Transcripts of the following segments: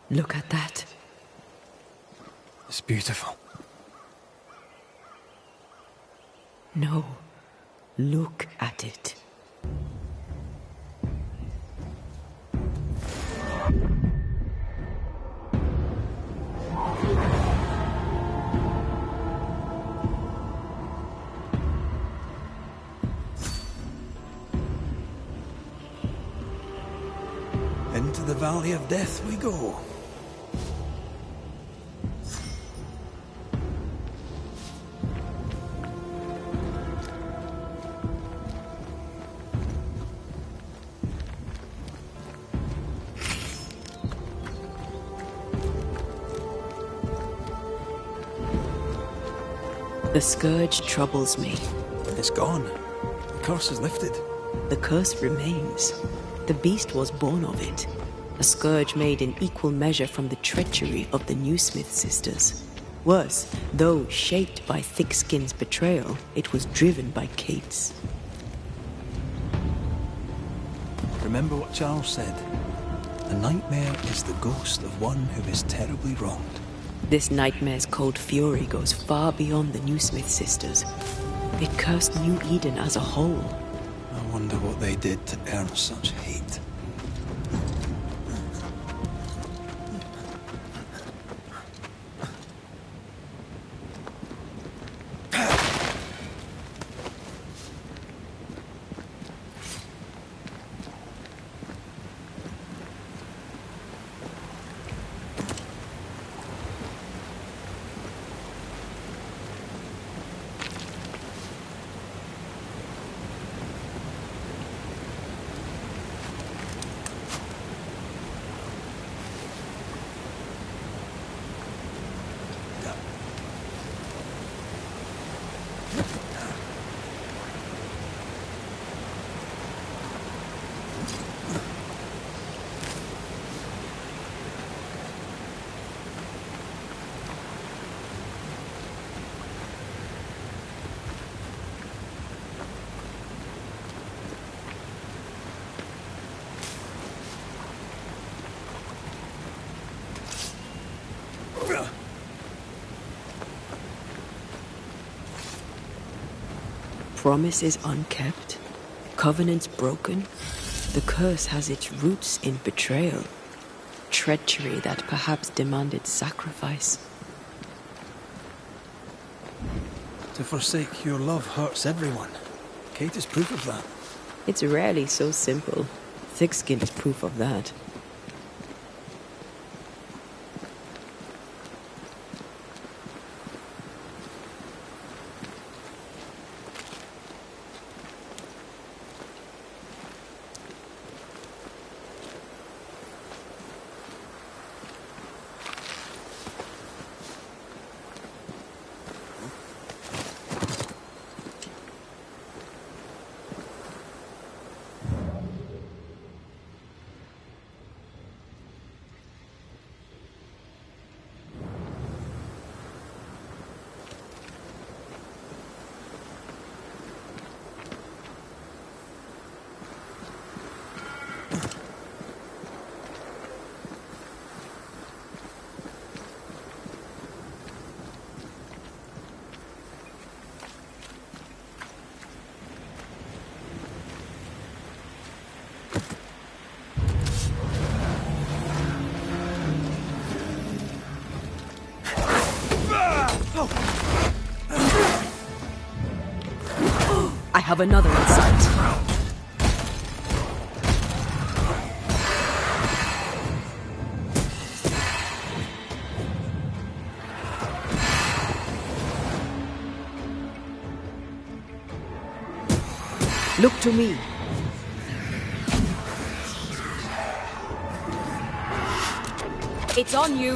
Look at that. It's beautiful. No, look at it. Into the Valley of Death we go. The scourge troubles me. It's gone. The curse is lifted. The curse remains. The beast was born of it. A scourge made in equal measure from the treachery of the Newsmith sisters. Worse, though shaped by Thickskin's betrayal, it was driven by Kate's. Remember what Charles said. A nightmare is the ghost of one who is terribly wronged. This nightmare's cold fury goes far beyond the Newsmith sisters. It cursed New Eden as a whole. I wonder what they did to earn such hate. Promises unkept, covenants broken. The curse has its roots in betrayal, treachery that perhaps demanded sacrifice. To forsake your love hurts everyone. Kate is proof of that. It's rarely so simple. Thickskin is proof of that. I have another in sight. Look to me. It's on you.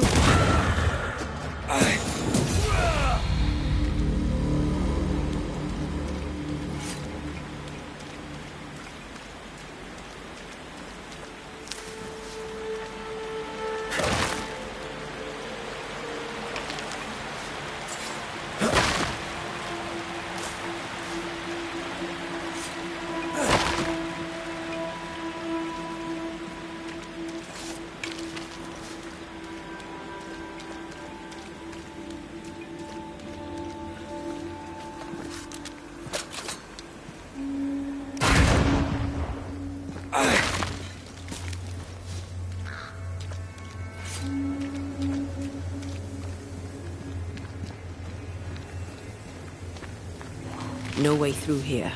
No way through here.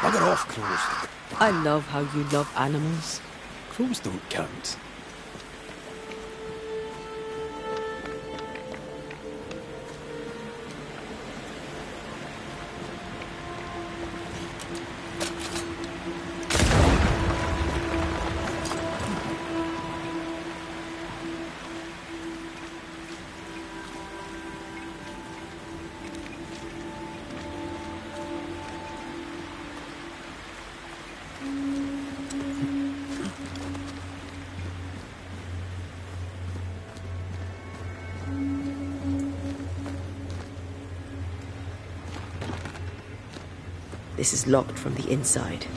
Bugger off, crows. I love how you love animals. Crows don't count. This is locked from the inside.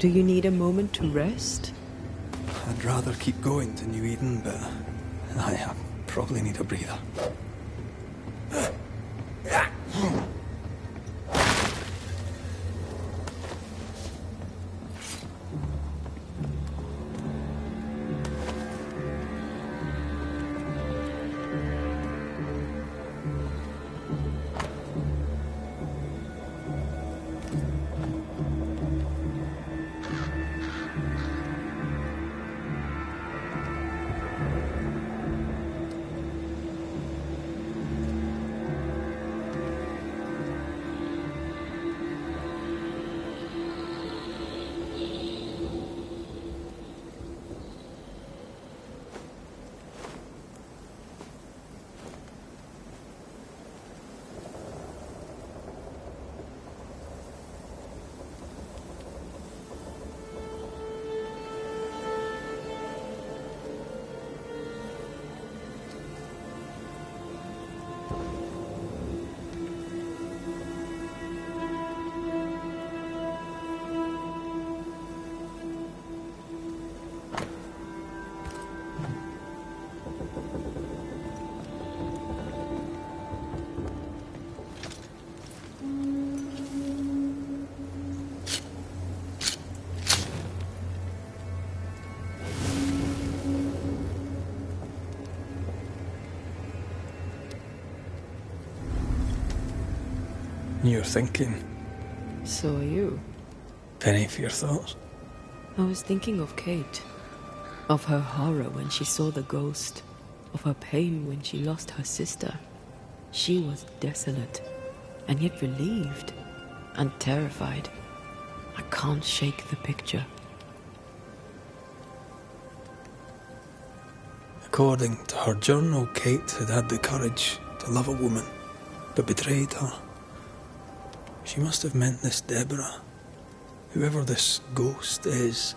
Do you need a moment to rest? I'd rather keep going to New Eden, but I probably need a breather. You're thinking. So are you. Penny for your thoughts. I was thinking of Kate. Of her horror when she saw the ghost. Of her pain when she lost her sister. She was desolate, and yet relieved, and terrified. I can't shake the picture. According to her journal, Kate had had the courage to love a woman, but betrayed her. She must have meant this Deborah. Whoever this ghost is,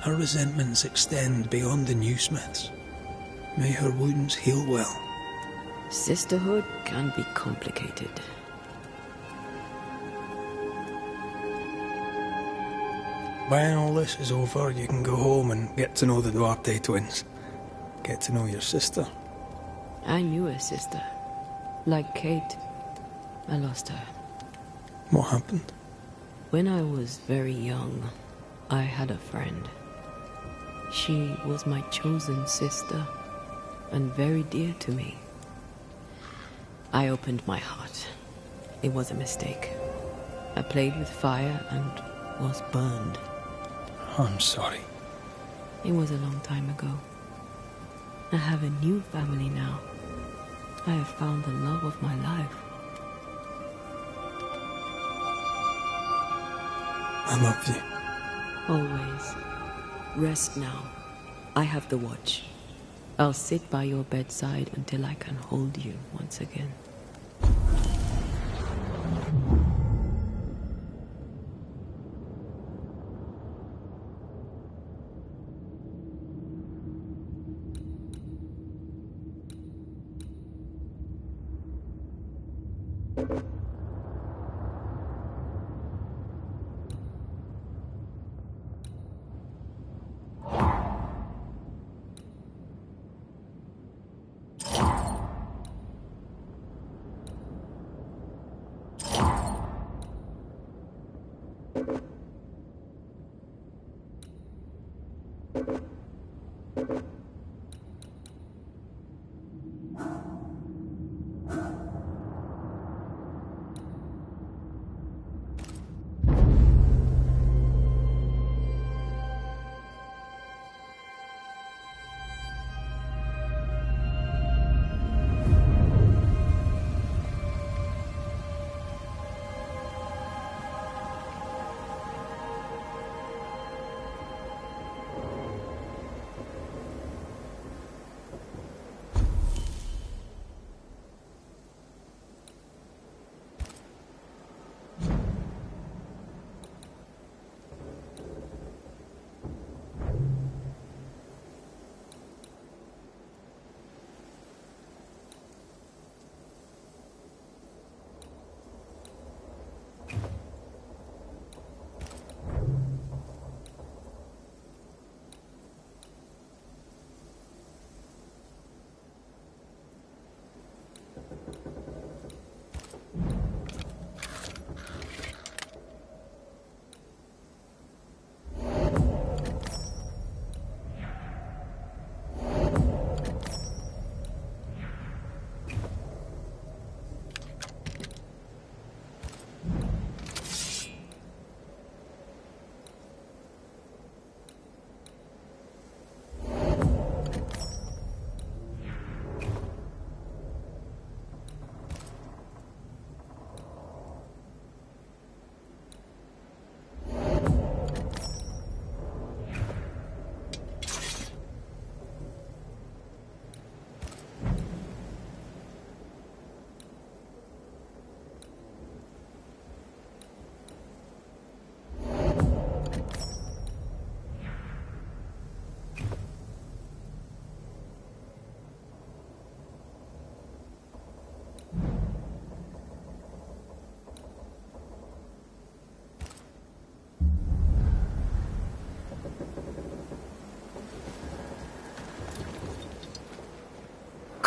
her resentments extend beyond the new smiths. May her wounds heal well. Sisterhood can be complicated. When all this is over, you can go home and get to know the Duarte twins. Get to know your sister. I knew a sister. Like Kate, I lost her. What happened? When I was very young, I had a friend. She was my chosen sister, and very dear to me. I opened my heart. It was a mistake. I played with fire and was burned. I'm sorry. It was a long time ago. I have a new family now. I have found the love of my life. I love you. Always. Rest now. I have the watch. I'll sit by your bedside until I can hold you once again.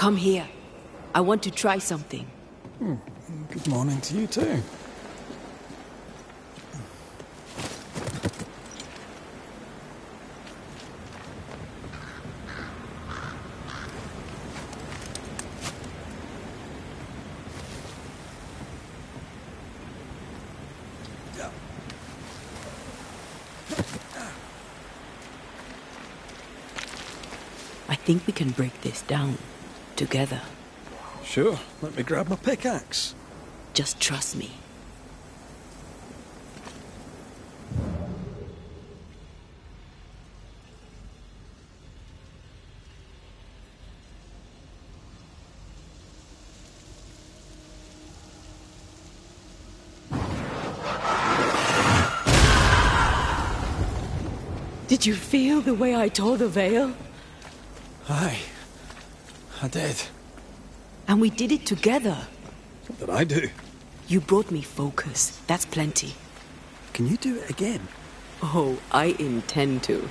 Come here. I want to try something. Good morning to you too. I think we can break this down. Together. Sure, let me grab my pickaxe. Just trust me. Did you feel the way I tore the veil? Aye, I did. And we did it together. What did I do? You brought me focus. That's plenty. Can you do it again? Oh, I intend to.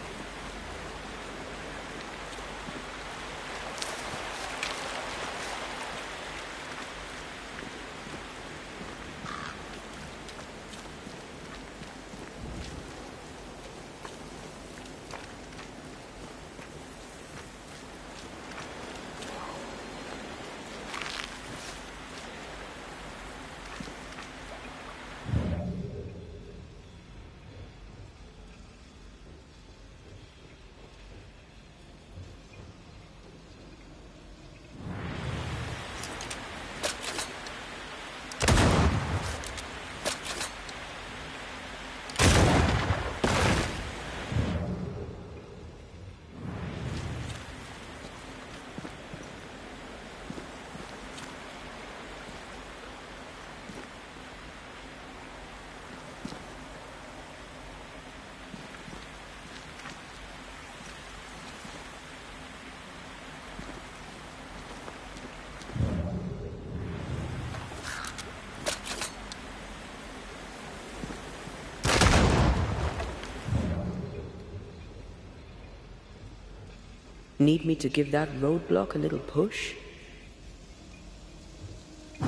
Need me to give that roadblock a little push? I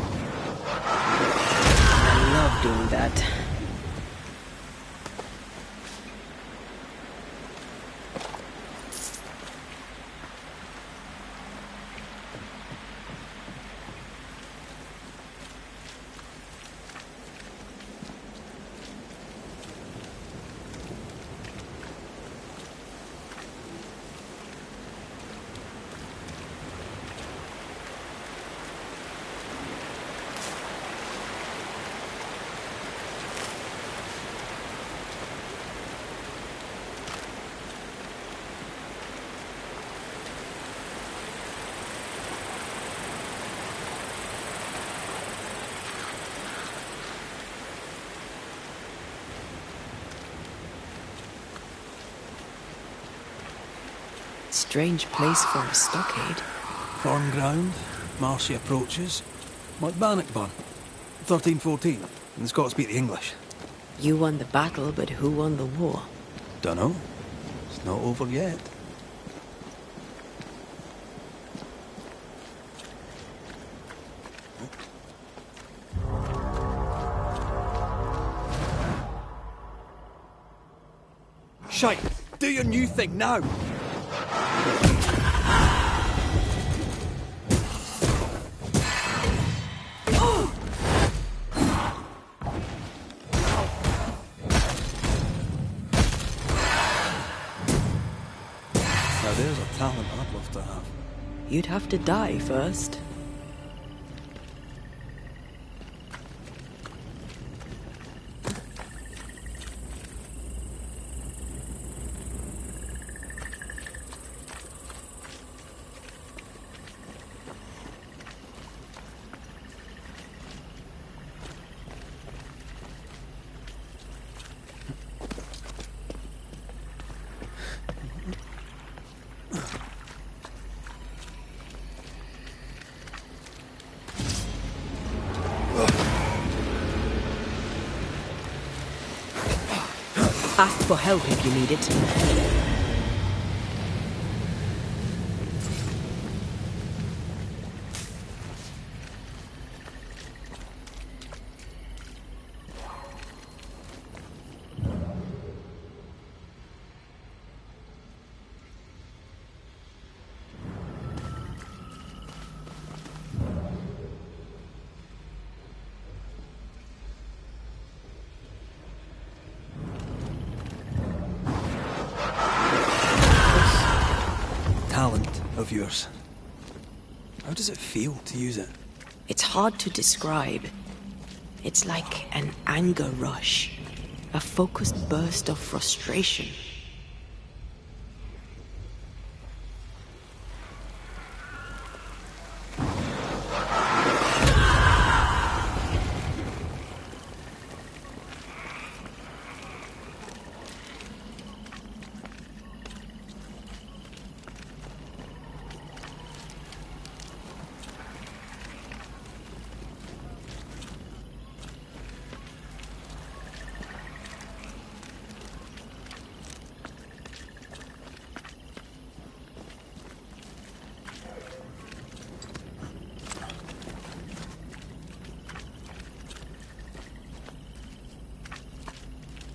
love doing that. Strange place for a stockade. Farm ground, marshy approaches. Like Bannockburn, 1314, and the Scots beat the English. You won the battle, but who won the war? Dunno. It's not over yet. Shite! Do your new thing now! Now there's a talent I'd love to have. You'd have to die first. Ask for help if you need it. of yours. How does it feel to use it? It's hard to describe. It's like an anger rush, a focused burst of frustration.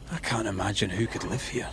I can't imagine who could live here.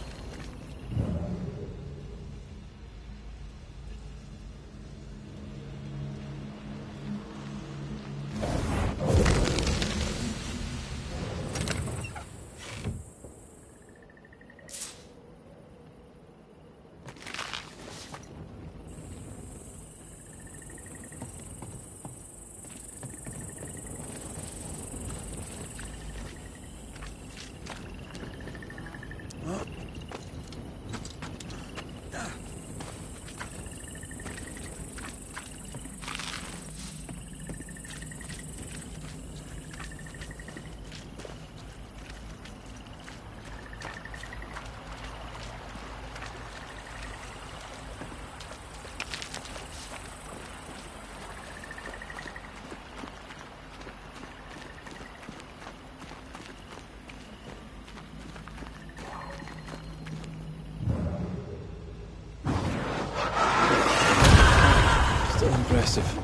Impressive.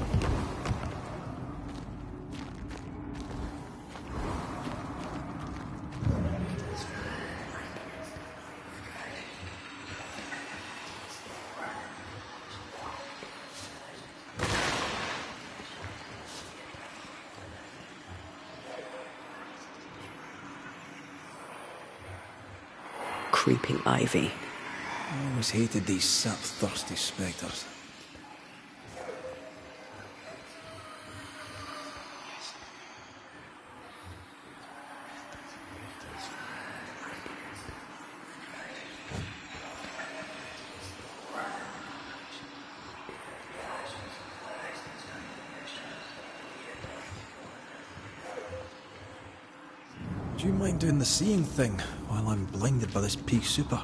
Creeping ivy. I always hated these sap-thirsty spectres. Do you mind doing the seeing thing while I'm blinded by this pea super?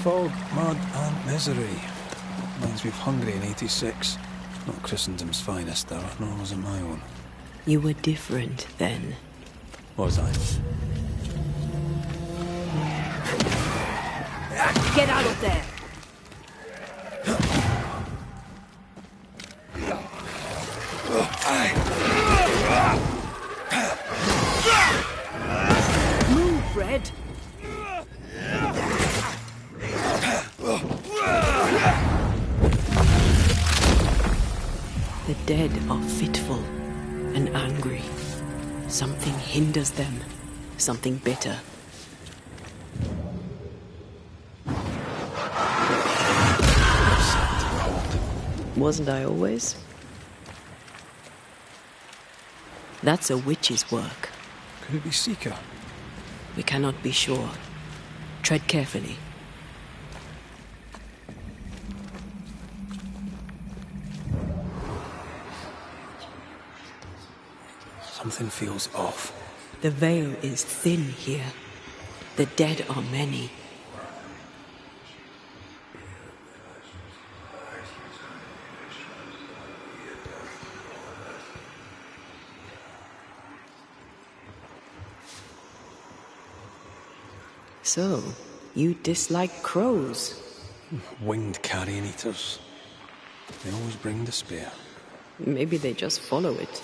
Fog, mud and misery. Reminds me of Hungary in '86. Not Christendom's finest era, nor was it my own. You were different then. Was I? Get out of there! Move, Red! The dead are fitful and angry. Something hinders them, something bitter. Wasn't I always? That's a witch's work. Could it be Seeker? We cannot be sure. Tread carefully. Something feels off. The veil is thin here. The dead are many. So, you dislike crows? Winged carrion eaters. They always bring despair. Maybe they just follow it.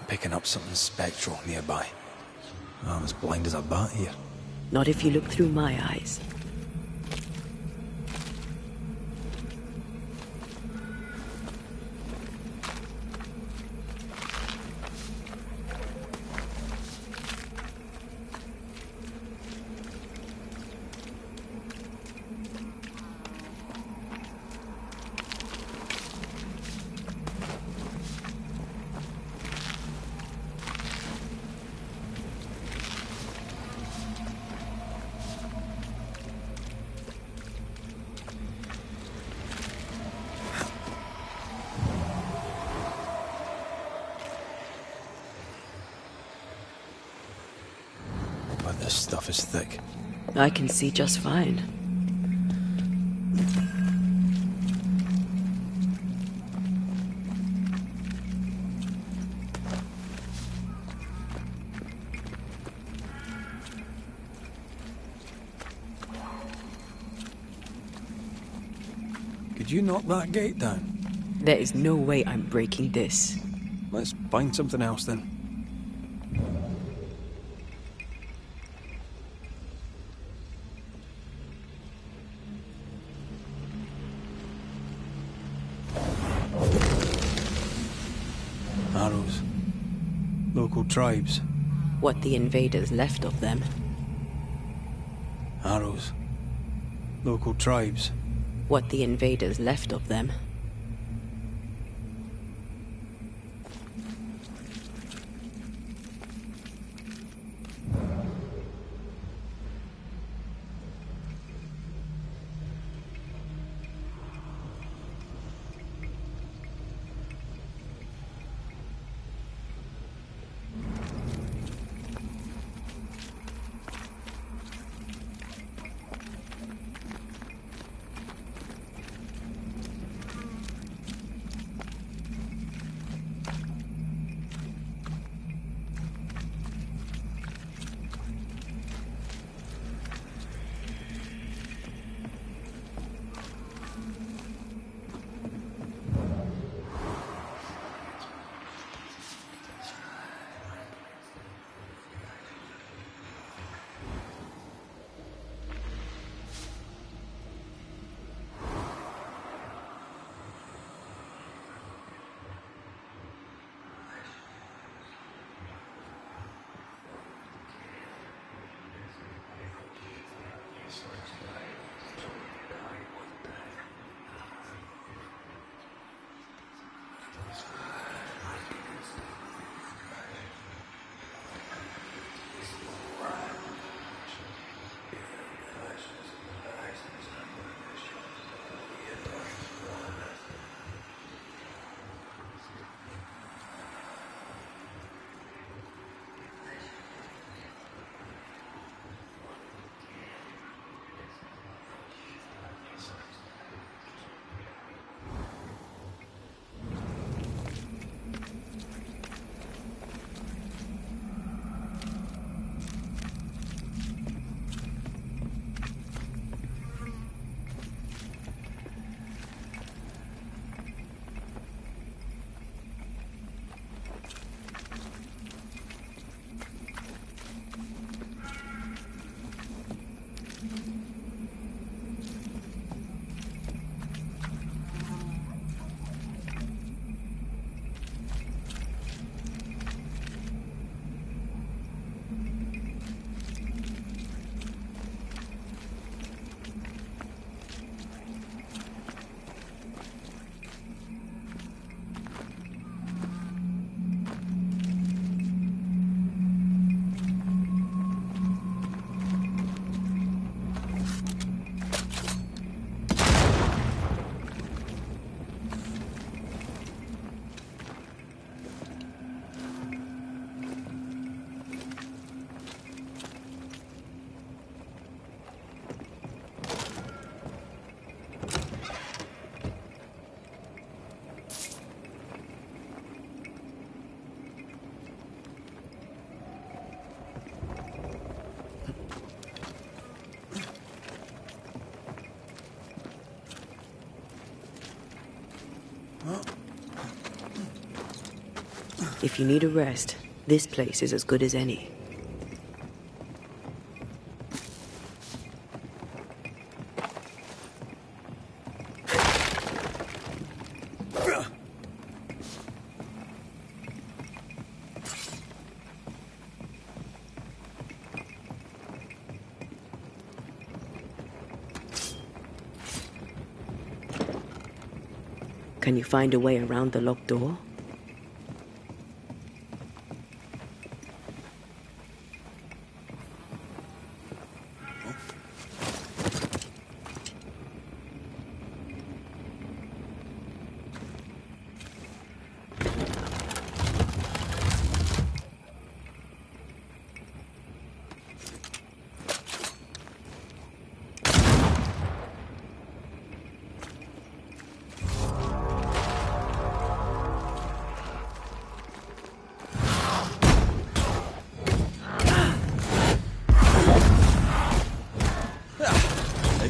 Picking up something spectral nearby. I'm as blind as a bat here. Not if you look through my eyes. This stuff is thick. I can see just fine. Could you knock that gate down? There is no way I'm breaking this. Let's find something else then. Arrows. Local tribes. What the invaders left of them. Arrows. Local tribes. What the invaders left of them. If you need a rest, this place is as good as any. Can you find a way around the locked door?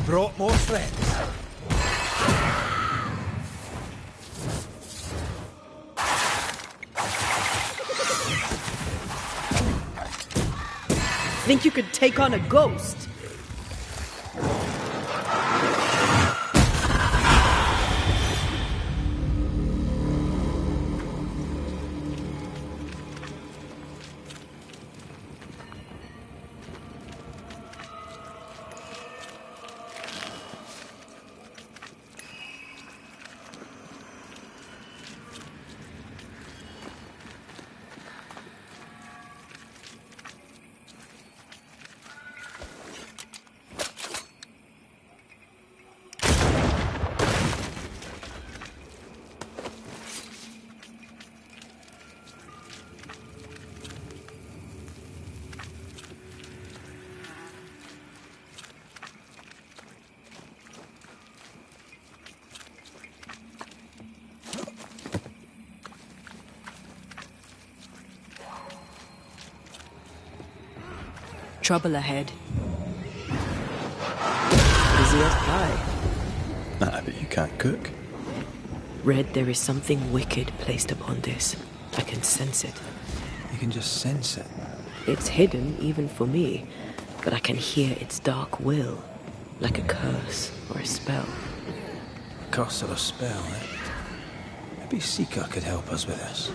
Brought more friends. Think you could take on a ghost? Trouble ahead. Busy as pie. Nah, but you can't cook. Red, there is something wicked placed upon this. I can sense it. You can just sense it. It's hidden, even for me, but I can hear its dark will, like a curse or a spell. A curse or a spell, eh? Maybe Sika could help us with this.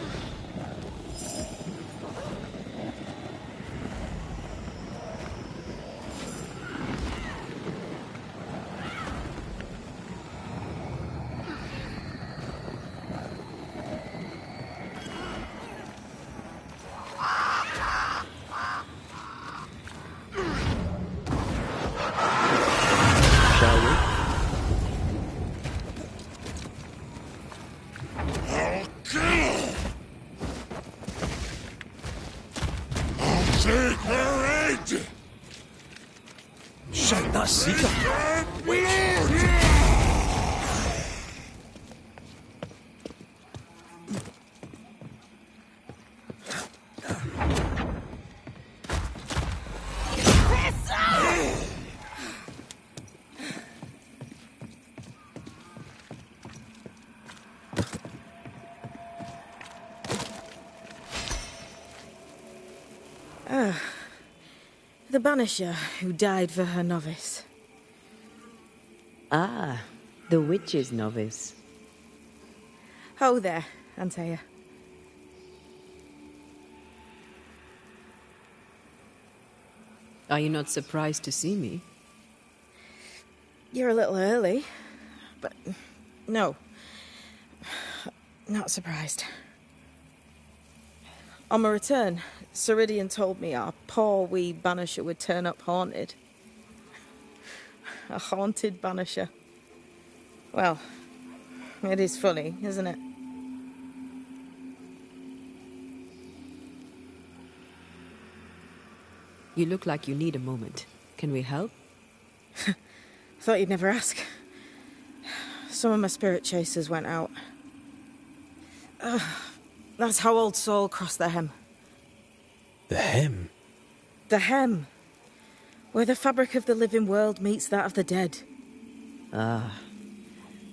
Shit, that's Sika. Wait. The Banisher who died for her novice. Ah, the witch's novice. Ho there, Antea. Are you not surprised to see me? You're a little early, but no, not surprised. On my return, Ceridian told me our poor wee Banisher would turn up haunted. A haunted Banisher. Well, it is funny, isn't it? You look like you need a moment. Can we help? Thought you'd never ask. Some of my spirit chasers went out. That's how old Saul crossed the hem. The hem? The hem. Where the fabric of the living world meets that of the dead. Ah,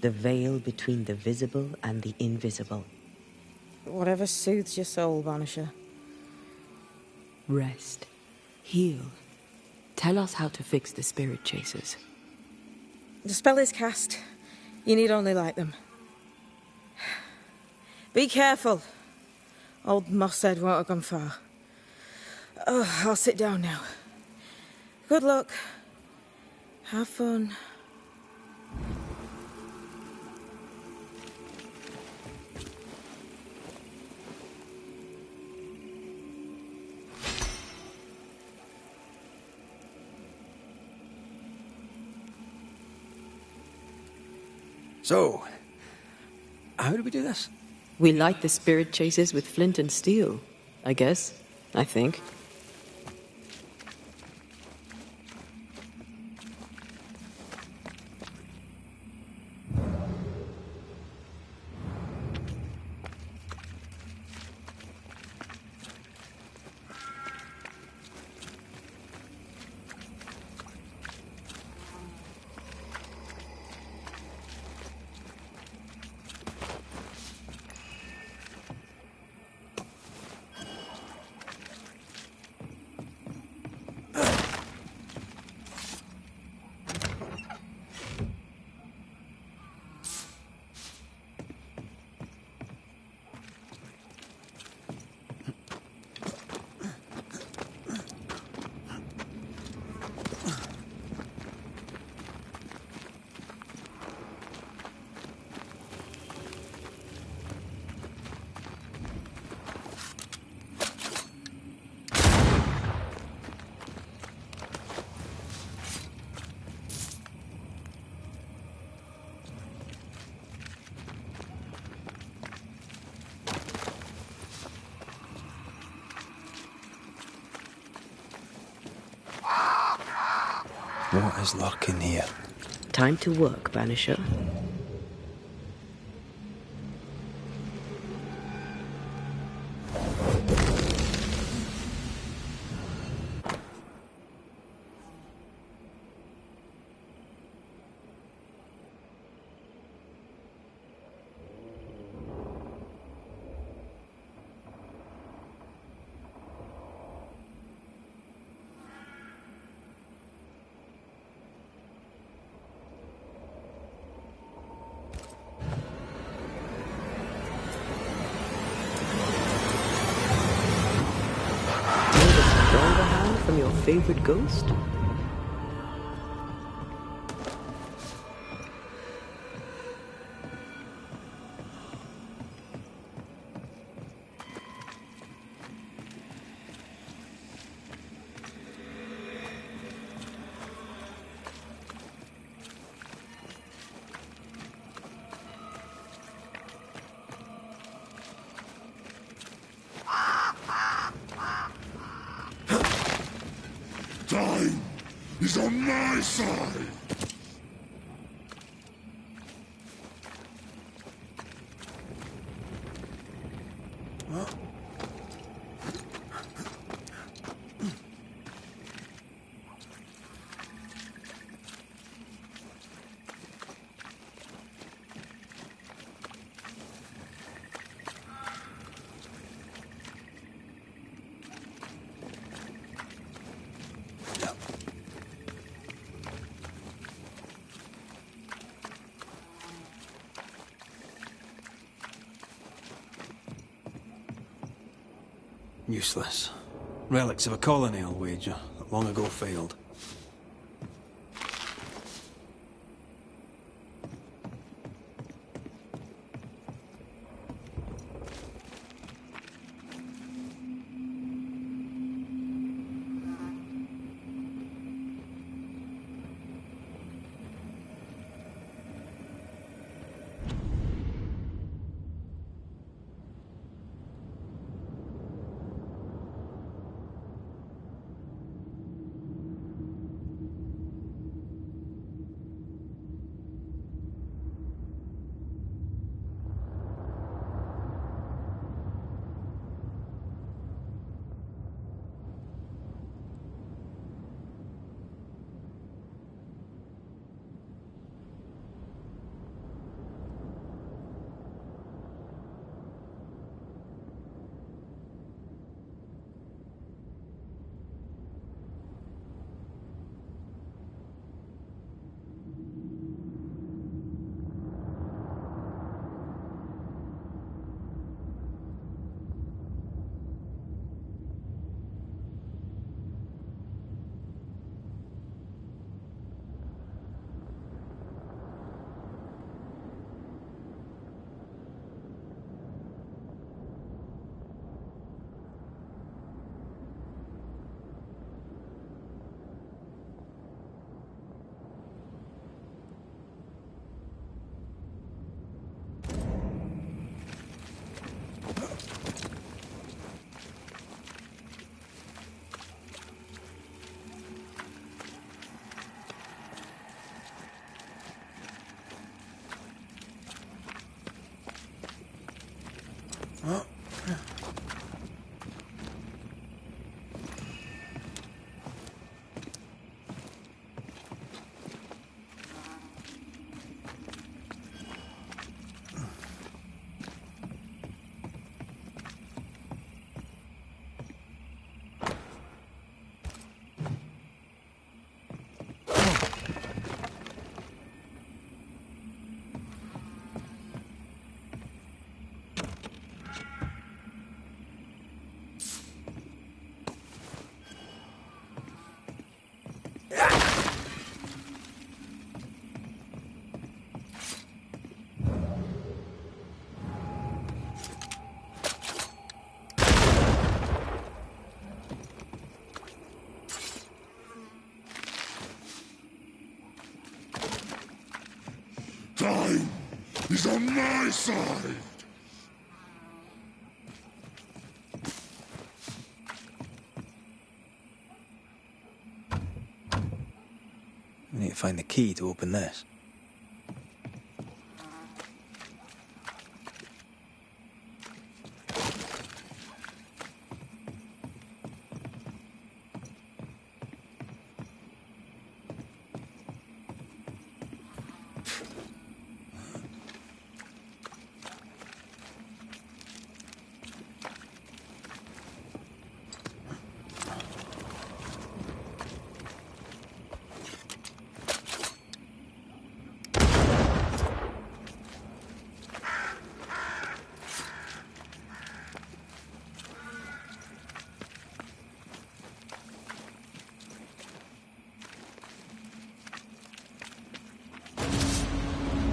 the veil between the visible and the invisible. Whatever soothes your soul, Banisher. Rest. Heal. Tell us how to fix the spirit chasers. The spell is cast. You need only light them. Be careful. Old Mosshead won't have gone far. Oh, I'll sit down now. Good luck. Have fun. So, how do we do this? We light the spirit chasers with flint and steel, I guess. I think. What is lurking here? Time to work, Banisher. Stronger hand from your favorite ghost? Time is on my side! Useless. Relics of a colony, I'll wager, that long ago failed. Time is on my side. We need to find the key to open this.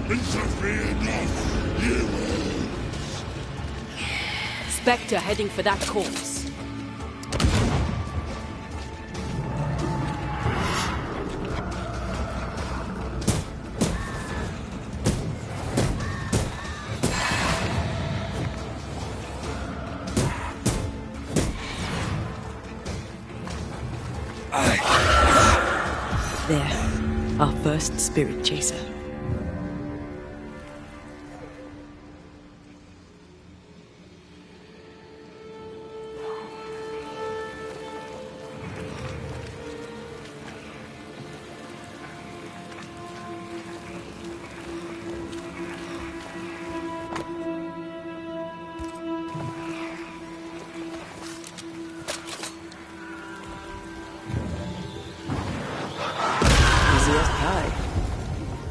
Interfere not, you Spectre heading for that corpse. There, our first spirit chaser.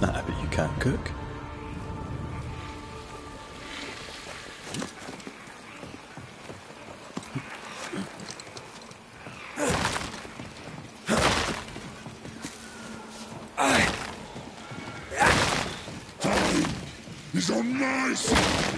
Nah, but you can't cook. Time is on my side.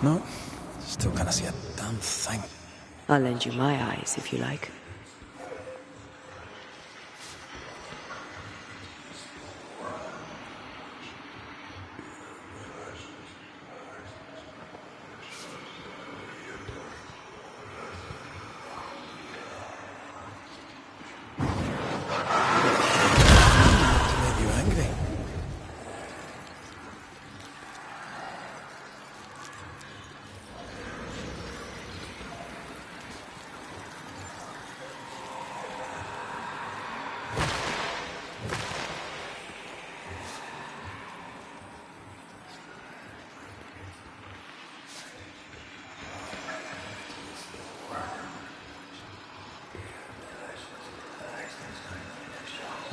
No, still can't see a damn thing. I'll lend you my eyes if you like. To make you angry.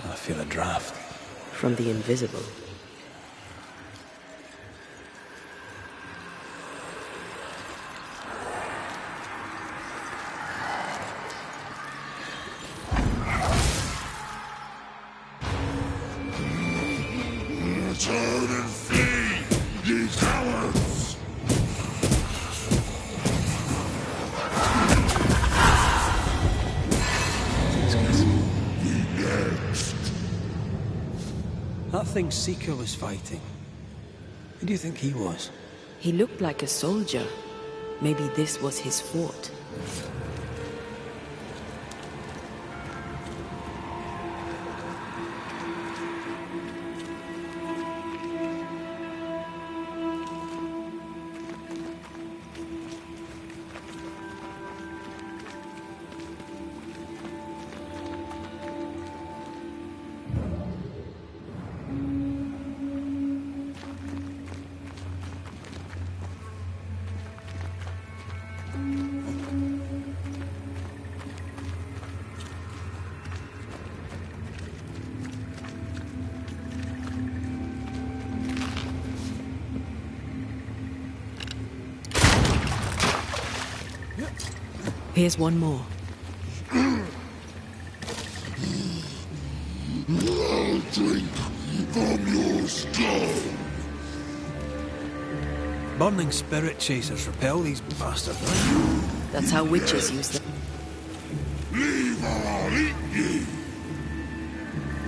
I feel a draft. From the invisible. Turn and flee, ye cowards! That thing Seeker was fighting. Who do you think he was? He looked like a soldier. Maybe this was his fort. Here's one more. I'll drink from your stone. Burning spirit chasers repel these bastards, right? That's how witches use them. Leave or I'll eat you!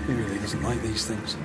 He really doesn't like these things.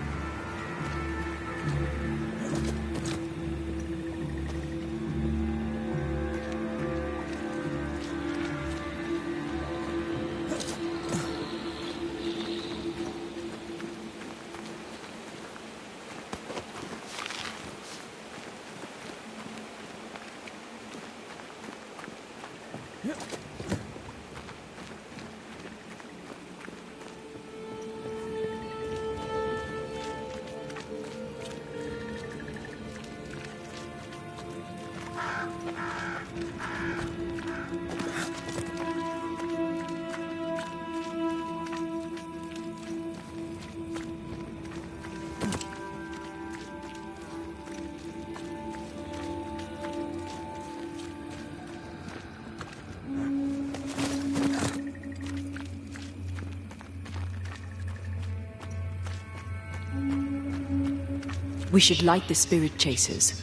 We should light the spirit chasers.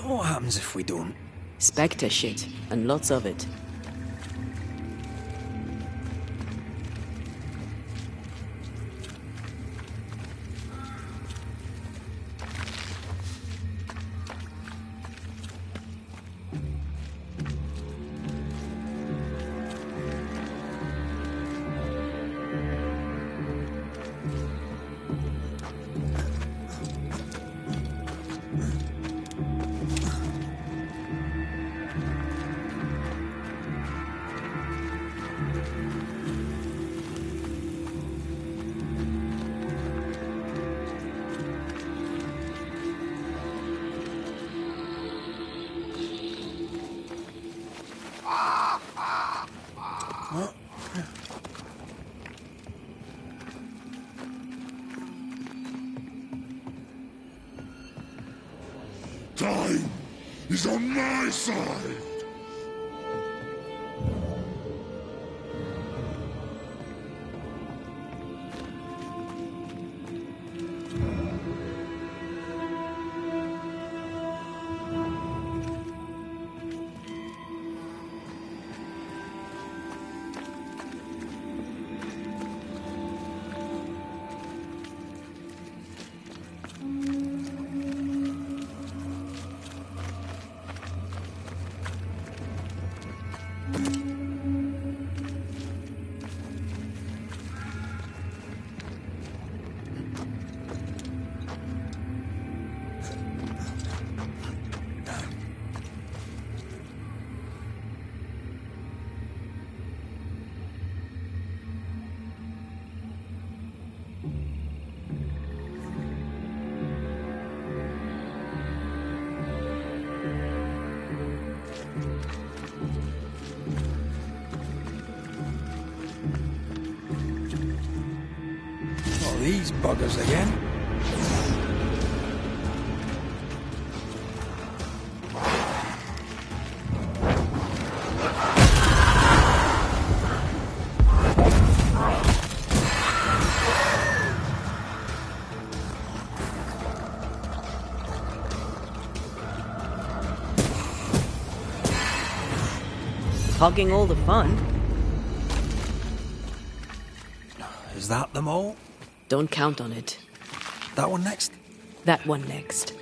What happens if we don't? Spectre shit, and lots of it. Time is on my side! These buggers again. Hogging all the fun. Is that them all? Don't count on it. That one next? That one next.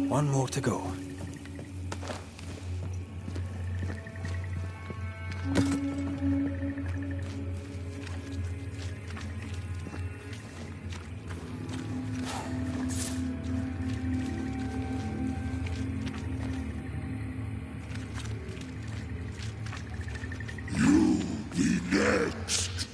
One more to go. Be next!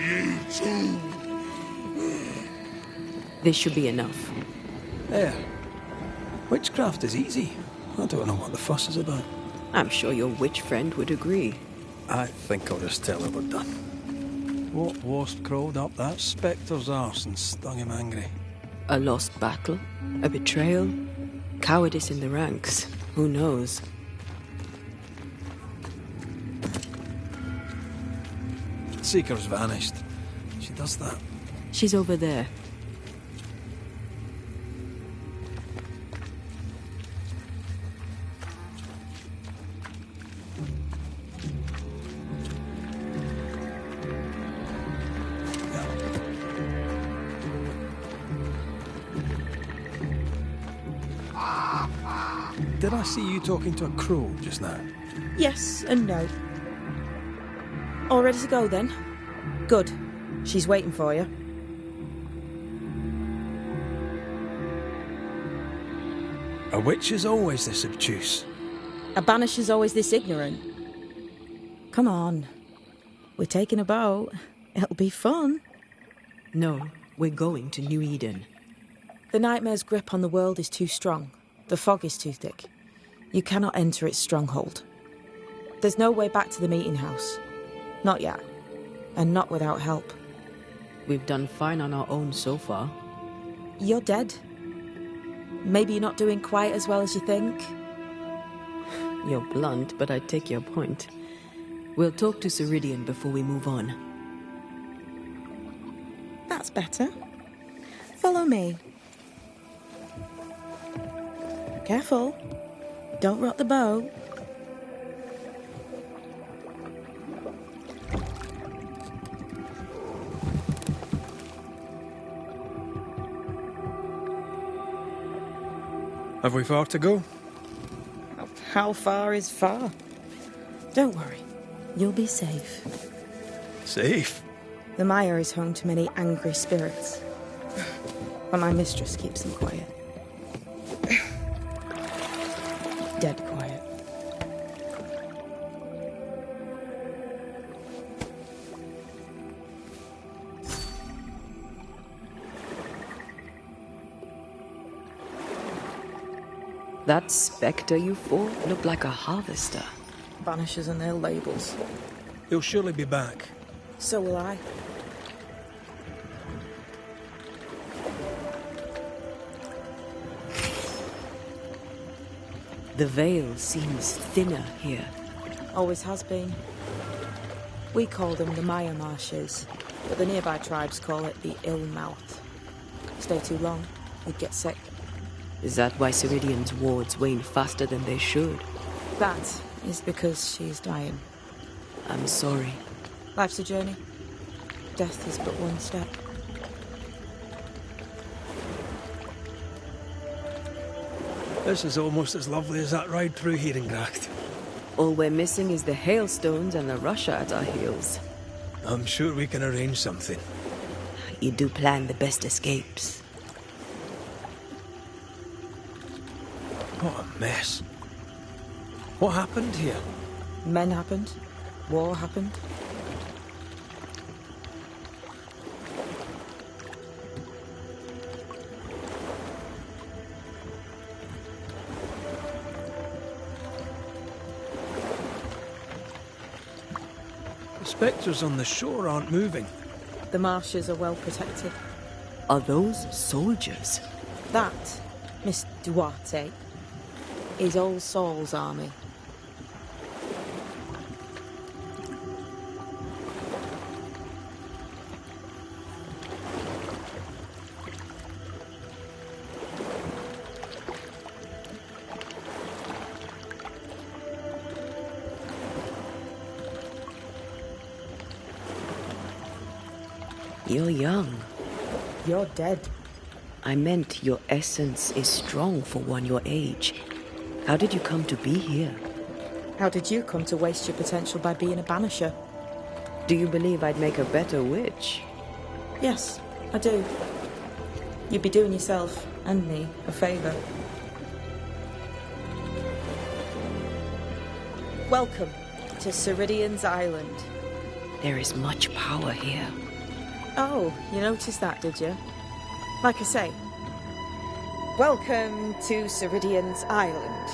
ye too. This should be enough. There. Witchcraft is easy. I don't know what the fuss is about. I'm sure your witch friend would agree. I think I'll just tell her we're done. What wasp crawled up that spectre's arse and stung him angry? A lost battle? A betrayal? Cowardice in the ranks? Who knows? Seeker's vanished. She does that. She's over there. Did I see you talking to a crow just now? Yes and no. All ready to go then? Good. She's waiting for you. A witch is always this obtuse. A banisher's always this ignorant. Come on. We're taking a boat. It'll be fun. No, we're going to New Eden. The nightmare's grip on the world is too strong. The fog is too thick. You cannot enter its stronghold. There's no way back to the meeting house. Not yet. And not without help. We've done fine on our own so far. You're dead. Maybe you're not doing quite as well as you think. You're blunt, but I take your point. We'll talk to Ceridian before we move on. That's better. Follow me. Careful. Don't rock the boat. Have we far to go? How far is far? Don't worry. You'll be safe. Safe? The mire is home to many angry spirits. But my mistress keeps them quiet. Dead quiet. That spectre you fought looked like a harvester. Banishers and their labels. He'll surely be back. So will I. The veil seems thinner here. Always has been. We call them the Maya Marshes, but the nearby tribes call it the Ill Mouth. Stay too long, you'd get sick. Is that why Ceridian's wards wane faster than they should? That is because she's dying. I'm sorry. Life's a journey. Death is but one step. This is almost as lovely as that ride through Herengracht. All we're missing is the hailstones and the Russia at our heels. I'm sure we can arrange something. You do plan the best escapes. What a mess. What happened here? Men happened. War happened. The spectres on the shore aren't moving. The marshes are well protected. Are those soldiers? That, Miss Duarte, is All Saul's army. You're young. You're dead. I meant your essence is strong for one your age. How did you come to be here? How did you come to waste your potential by being a banisher? Do you believe I'd make a better witch? Yes, I do. You'd be doing yourself and me a favour. Welcome to Ceridian's Island. There is much power here. Oh, you noticed that, did you? Like I say, welcome to Ceridian's Island.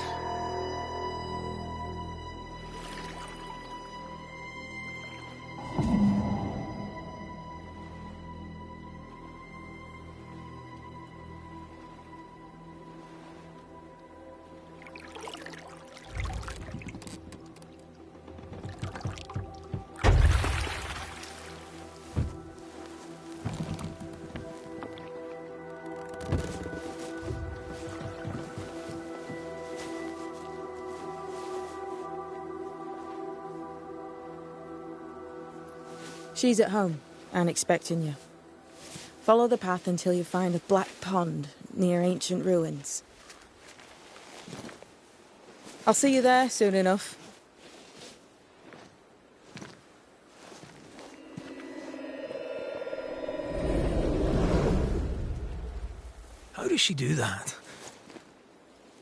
She's at home and expecting you. Follow the path until you find a black pond near ancient ruins. I'll see you there soon enough. How does she do that?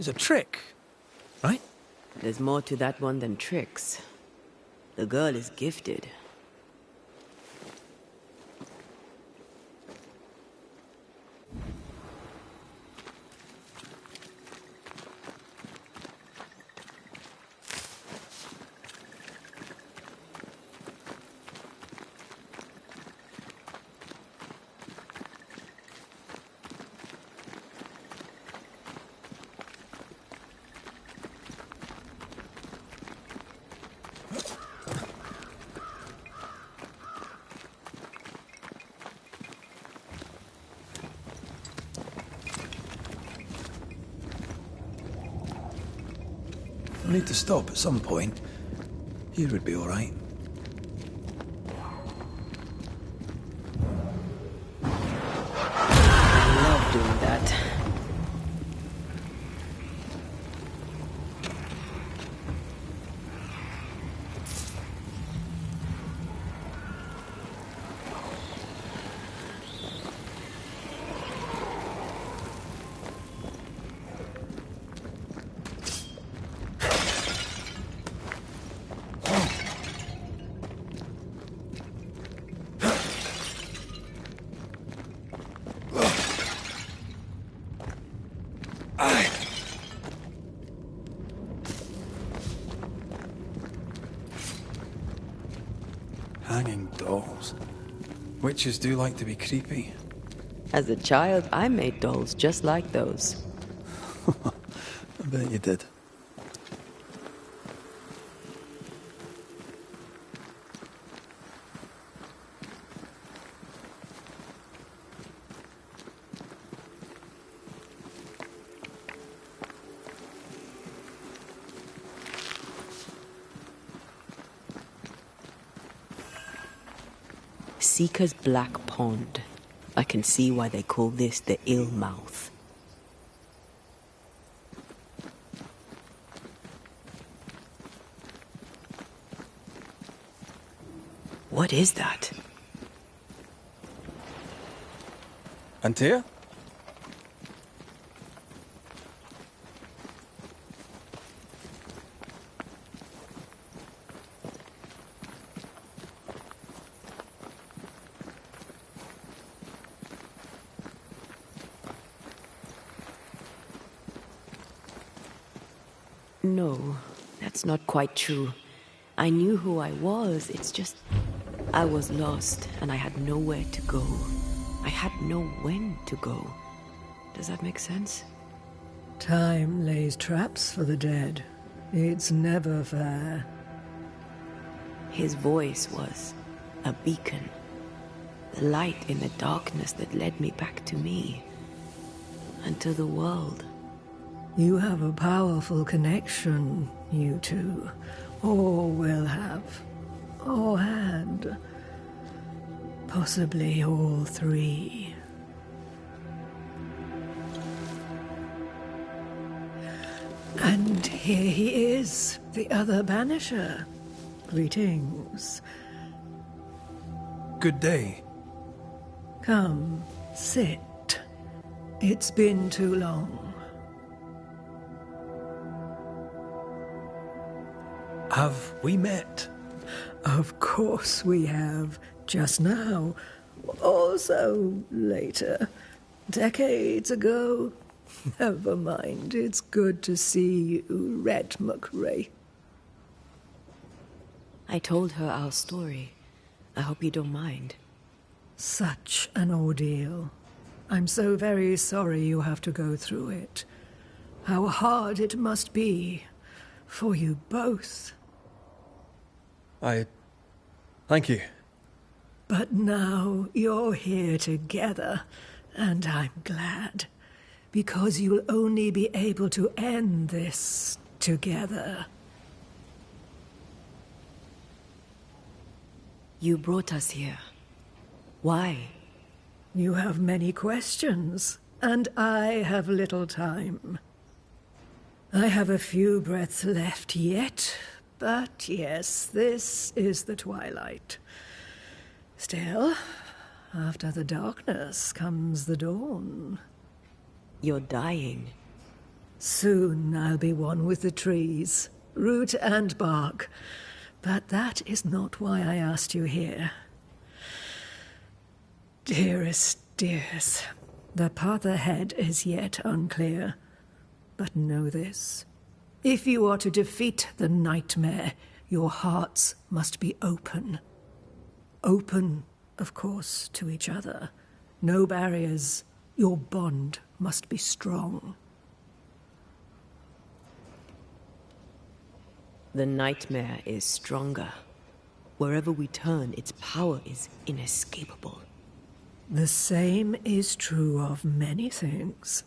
It's a trick, right? There's more to that one than tricks. The girl is gifted. We need to stop at some point. Here would be all right. I love doing that. Hanging dolls. Witches do like to be creepy. As a child, I made dolls just like those. I bet you did. Seeker's Black Pond. I can see why they call this the Ill Mouth. What is that? Antea? No, that's not quite true. I knew who I was, it's just... I was lost, and I had nowhere to go. I had no when to go. Does that make sense? Time lays traps for the dead. It's never fair. His voice was a beacon. The light in the darkness that led me back to me. And to the world. You have a powerful connection, you two. Or will have. Or had. Possibly all three. And here he is, the other Banisher. Greetings. Good day. Come, sit. It's been too long. Have we met? Of course we have. Just now, Also later. Decades ago. Never mind, it's good to see you, Red McRae. I told her our story. I hope you don't mind. Such an ordeal. I'm so very sorry you have to go through it. How hard it must be for you both. Thank you. But now you're here together, and I'm glad. Because you'll only be able to end this together. You brought us here. Why? You have many questions, and I have little time. I have a few breaths left yet, but yes, this is the twilight. Still, after the darkness comes the dawn. You're dying. Soon I'll be one with the trees, root and bark. But that is not why I asked you here. Dearest dears, the path ahead is yet unclear. But know this. If you are to defeat the nightmare, your hearts must be open. Open, of course, to each other. No barriers. Your bond must be strong. The nightmare is stronger. Wherever we turn, its power is inescapable. The same is true of many things.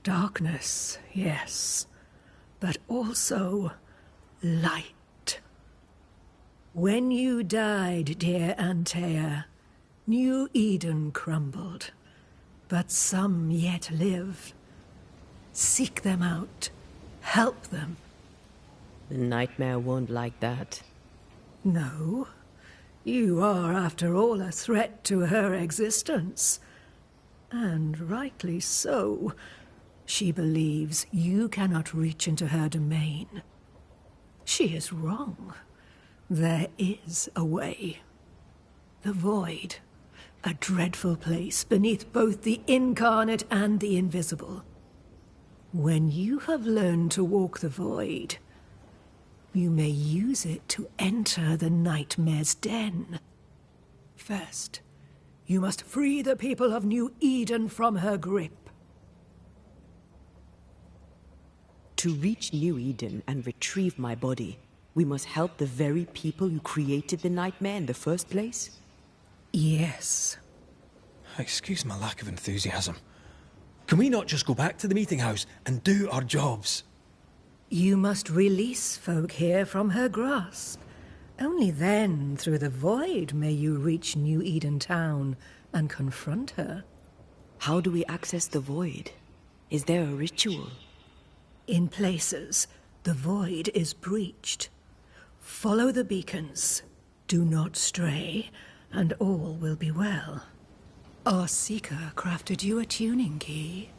Darkness, yes, but also light. When you died, dear Antea, New Eden crumbled, but some yet live. Seek them out. Help them. The nightmare won't like that. No. You are, after all, a threat to her existence. And rightly so. She believes you cannot reach into her domain. She is wrong. There is a way. The void. A dreadful place beneath both the incarnate and the invisible. When you have learned to walk the void, you may use it to enter the nightmare's den. First, you must free the people of New Eden from her grip. To reach New Eden and retrieve my body, we must help the very people who created the nightmare in the first place? Yes. Excuse my lack of enthusiasm. Can we not just go back to the meeting house and do our jobs? You must release folk here from her grasp. Only then, through the void, may you reach New Eden Town and confront her. How do we access the void? Is there a ritual? In places, the void is breached. Follow the beacons. Do not stray, and all will be well. Our Seeker crafted you a tuning key.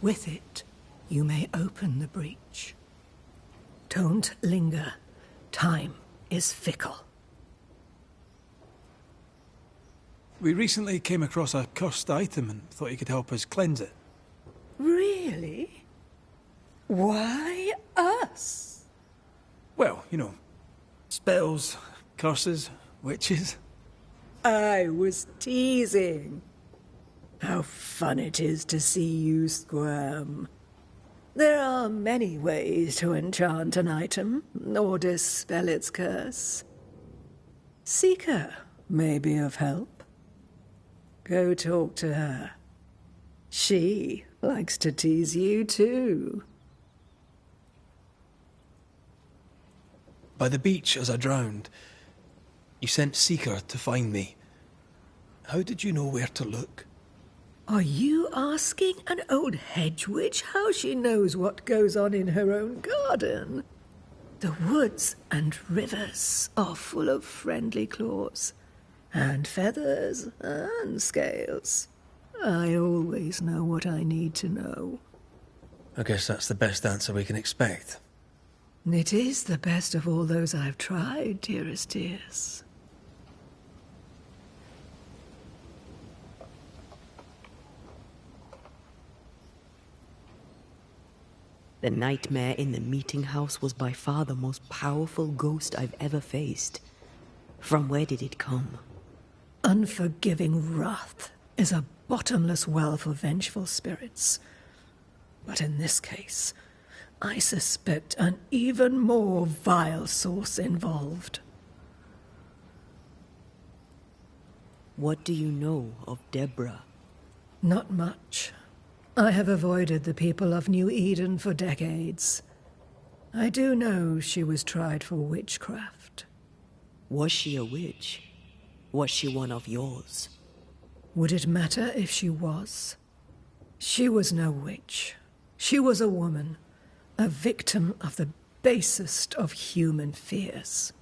With it, you may open the breach. Don't linger. Time is fickle. We recently came across a cursed item and thought you could help us cleanse it. Really? Why us? Well, you know, spells, curses, witches. I was teasing. How fun it is to see you squirm. There are many ways to enchant an item, or dispel its curse. Seeker may be of help. Go talk to her. She likes to tease you too. By the beach as I drowned, you sent Seeker to find me. How did you know where to look? Are you asking an old hedge witch how she knows what goes on in her own garden? The woods and rivers are full of friendly claws, and feathers and scales. I always know what I need to know. I guess that's the best answer we can expect. It is the best of all those I've tried, dearest dears. The nightmare in the meeting house was by far the most powerful ghost I've ever faced. From where did it come? Unforgiving wrath is a bottomless well for vengeful spirits. But in this case, I suspect an even more vile source involved. What do you know of Deborah? Not much. I have avoided the people of New Eden for decades. I do know she was tried for witchcraft. Was she a witch? Was she one of yours? Would it matter if she was? She was no witch. She was a woman, a victim of the basest of human fears.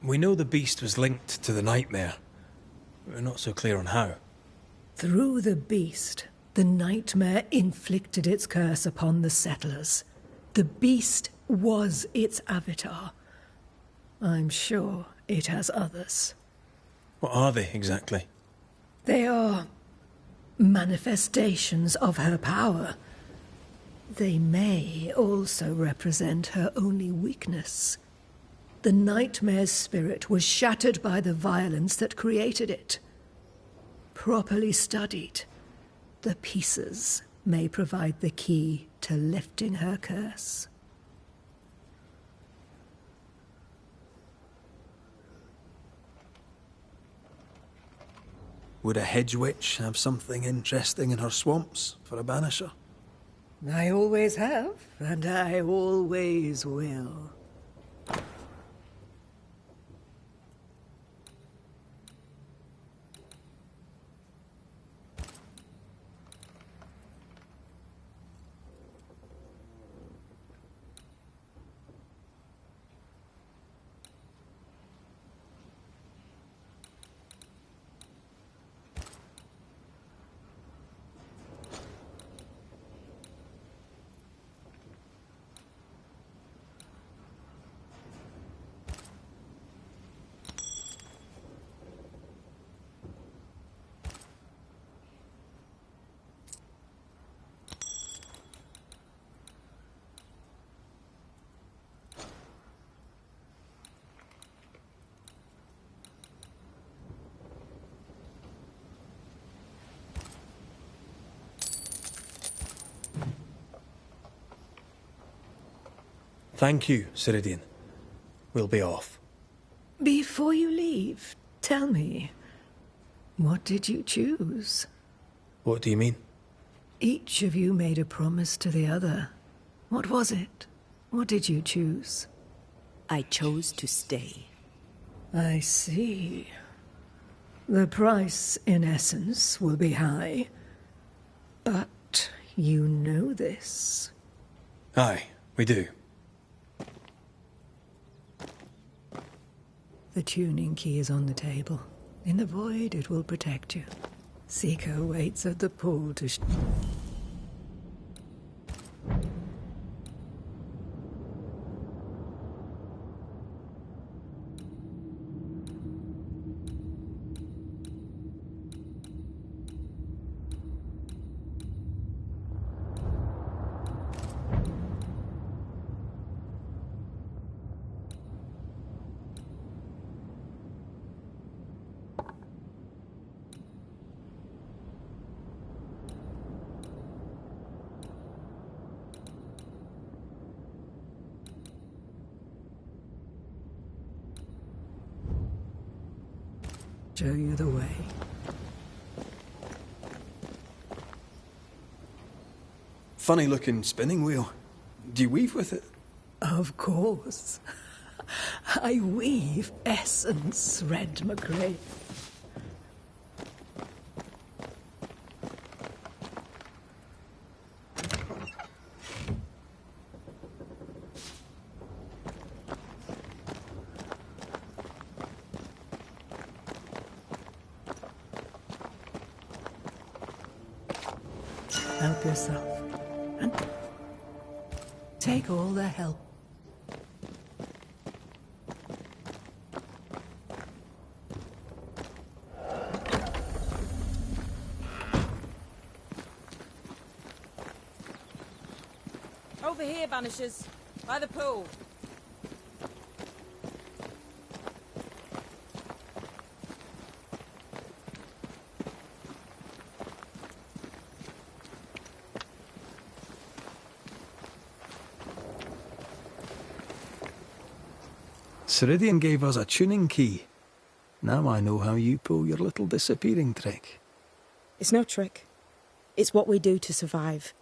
We know the beast was linked to the nightmare. We're not so clear on how. Through the beast, the nightmare inflicted its curse upon the settlers. The beast was its avatar. I'm sure it has others. What are they exactly? They are manifestations of her power. They may also represent her only weakness. The nightmare's spirit was shattered by the violence that created it. Properly studied, the pieces may provide the key to lifting her curse. Would a hedge witch have something interesting in her swamps for a banisher? I always have, and I always will. Thank you, Ceridian. We'll be off. Before you leave, tell me, what did you choose? What do you mean? Each of you made a promise to the other. What was it? What did you choose? I chose to stay. I see. The price, in essence, will be high. But you know this. Aye, we do. The tuning key is on the table. In the void, it will protect you. Seeker waits at the pool to... show you the way. Funny looking spinning wheel. Do you weave with it? Of course. I weave essence, Red McRae. Help yourself. And take all the help. Over here, Banishers. By the pool. Ceridian gave us a tuning key. Now I know how you pull your little disappearing trick. It's no trick. It's what we do to survive.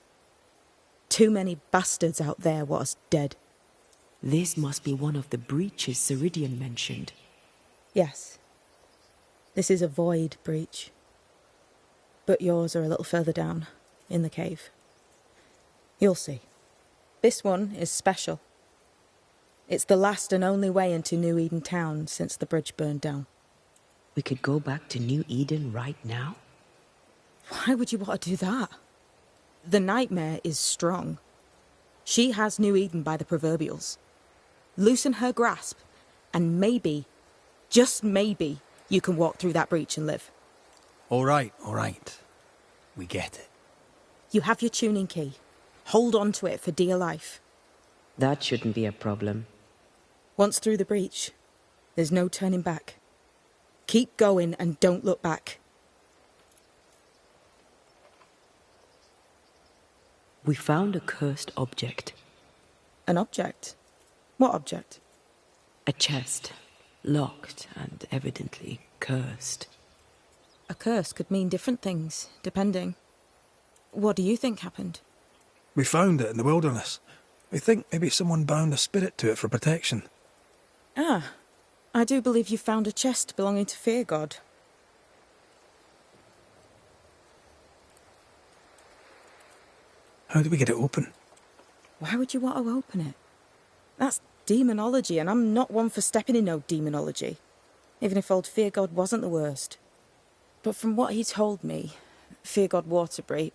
Too many bastards out there was dead. This must be one of the breaches Ceridian mentioned. Yes. This is a void breach. But yours are a little further down, in the cave. You'll see. This one is special. It's the last and only way into New Eden town since the bridge burned down. We could go back to New Eden right now? Why would you want to do that? The nightmare is strong. She has New Eden by the proverbials. Loosen her grasp, and maybe, just maybe, you can walk through that breach and live. All right. We get it. You have your tuning key. Hold on to it for dear life. That shouldn't be a problem. Once through the breach, there's no turning back. Keep going and don't look back. We found a cursed object. An object? What object? A chest, locked and evidently cursed. A curse could mean different things, depending. What do you think happened? We found it in the wilderness. We think maybe someone bound a spirit to it for protection. Ah, I do believe you found a chest belonging to Fear God. How do we get it open? Why would you want to open it? That's demonology, and I'm not one for stepping in no demonology. Even if old Fear God wasn't the worst. But from what he told me, Fear God Waterbury,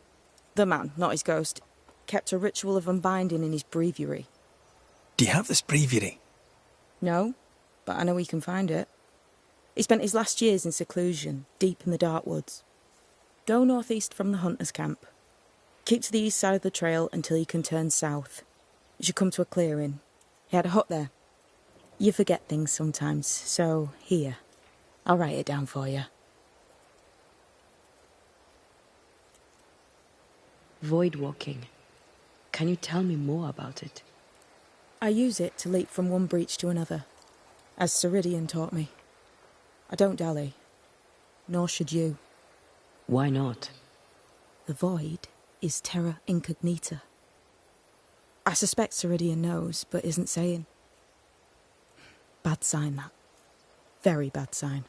the man, not his ghost, kept a ritual of unbinding in his breviary. Do you have this breviary? No, but I know he can find it. He spent his last years in seclusion, deep in the dark woods. Go northeast from the hunter's camp. Keep to the east side of the trail until you can turn south. You should come to a clearing. He had a hut there. You forget things sometimes, so here. I'll write it down for you. Void walking. Can you tell me more about it? I use it to leap from one breach to another, as Ceridian taught me. I don't dally, nor should you. Why not? The void is terra incognita. I suspect Ceridian knows, but isn't saying. Bad sign, that. Very bad sign.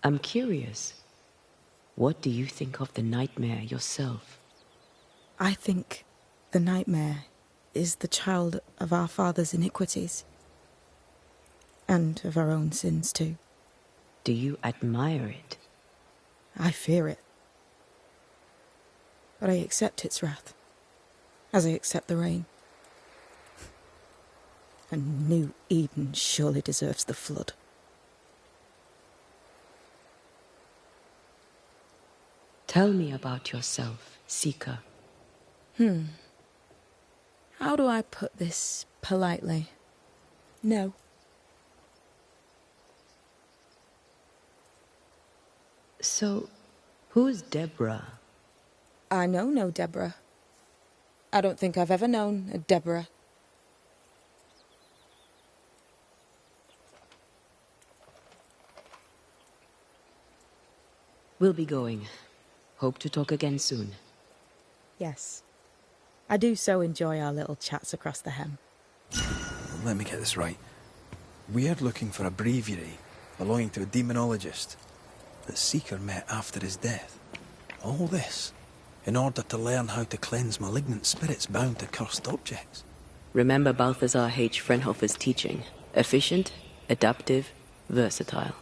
I'm curious. What do you think of the nightmare yourself? I think the nightmare is the child of our father's iniquities. And of our own sins, too. Do you admire it? I fear it. But I accept its wrath, as I accept the rain. And New Eden surely deserves the flood. Tell me about yourself, Seeker. How do I put this politely? No. So, who's Deborah? I know no Deborah. I don't think I've ever known a Deborah. We'll be going. Hope to talk again soon. Yes. I do so enjoy our little chats across the hem. Let me get this right. We're looking for a breviary belonging to a demonologist that Seeker met after his death. All this in order to learn how to cleanse malignant spirits bound to cursed objects. Remember Balthazar H. Frenhofer's teaching. Efficient, adaptive, versatile.